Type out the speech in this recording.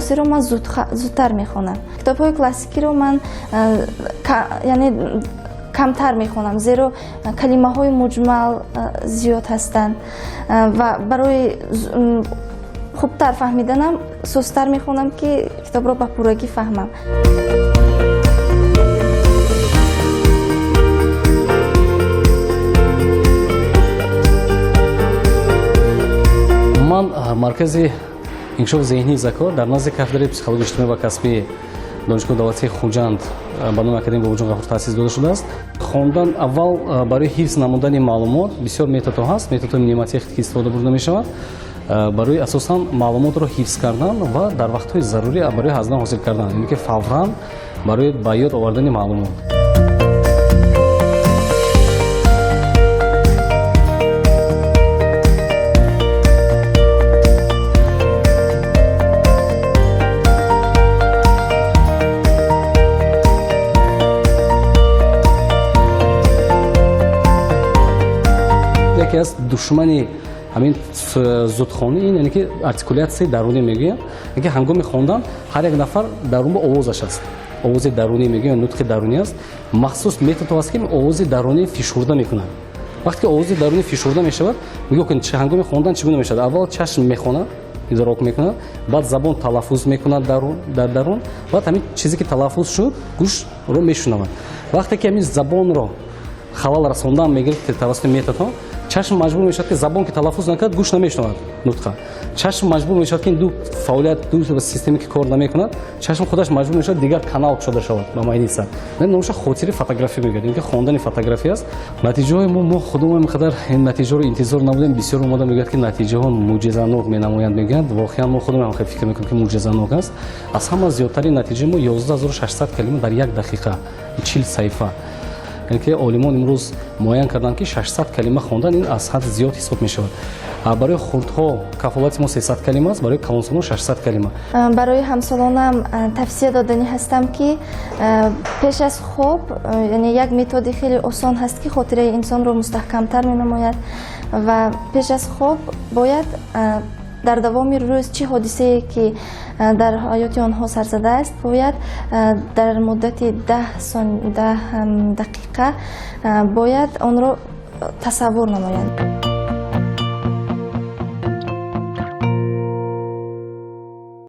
муосирро ман зудтар мехонам. Китобҳои классикиро ман яъне камтар мехонам, зеро калимаҳои муҷмал зиёд ҳастанд ва барои хубтар фаҳмиданам сустар мехонам ки китобро ба пуррагӣ фаҳмам. ман маркази инкишофи зеҳнии закот дар назди кафедраи психологияи иҷтимоӣ ва касбии донишгоҳи давлатии хуҷанд ба номи академияи Бобоҷон Ғафур таъсис дода шудааст. Хондан аввал барои ҳифз намудани маълумот бисёр методҳо ҳаст, методҳои мнемотехники истифода бурда мешавад барои асосан маълумотро ҳифз кардан ва дар вақтҳои зарурӣ барои ҳаздан ҳосил кардан, яъне ки фавран барои ба ёд овардани маълумот. яке аз душмани ҳамин зудхонӣ ин яъне ки артикулясияи дарунӣ мегӯям, яке ҳангоми хондан ҳар як нафар дарун ба овозаш аст, овози дарунӣ мегӯям, нутқи дарунӣ аст, махсус методҳо аст ки овози дарунӣ фишурда мекунад. вақте ки овози дарунӣ фишурда мешавад, мегӯям ки ҳангоми хондан чӣ гуна мешавад. Аввал чашм мехонад, идрок мекунад, баъд забон талаффуз мекунад дар дарун, баъд ҳамин чизе ки талаффуз шуд гӯшро мешунавад. вақте ки ҳамин забонро халал расондан мегирад тавассути методҳо, чашм маҷбур мешавад ки забон ки талаффуз накард гӯш намешунавад нутқа. чашм маҷбур мешавад ки ду фаъолият ду системе ки кор намекунад, чашм худаш маҷбур мешавад дигар канал кушода шавад ба майни сар. Номаша хотири фотография мегӯяд, ки хондани фотография аст. натиҷаҳои мо худумон инқадар ин натиҷаҳоро интизор набудем. бисёр омода мегӯяд ки натиҷаҳо мӯъҷизанок менамоянд мегӯянд. воқеан мо худумон хеле фикр мекунем ки мӯъҷизанок аст. аз ҳама зиёдтари натиҷаи мо 11600 калима дар як дақиқа, 40 саҳифа. яъне ки олимон имрӯз муайян карданд ки 600 калима хондан ин аз ҳад зиёд ҳисоб мешавад. барои хурдҳо кафолати мо 300 калима аст, барои калонсолон 600 калима. барои ҳамсолонам тавсия доданӣ ҳастам ки пеш аз хоб яъне як методи хеле осон ҳаст ки хотираи инсонро мустаҳкамтар менамояд ва пеш аз хоб бояд дар давоми рӯз чӣ ҳодисае ки дар ҳаёти онҳо сар задааст, бояд дар муддати 10 дақиқа бояд онро тасаввур намоянд.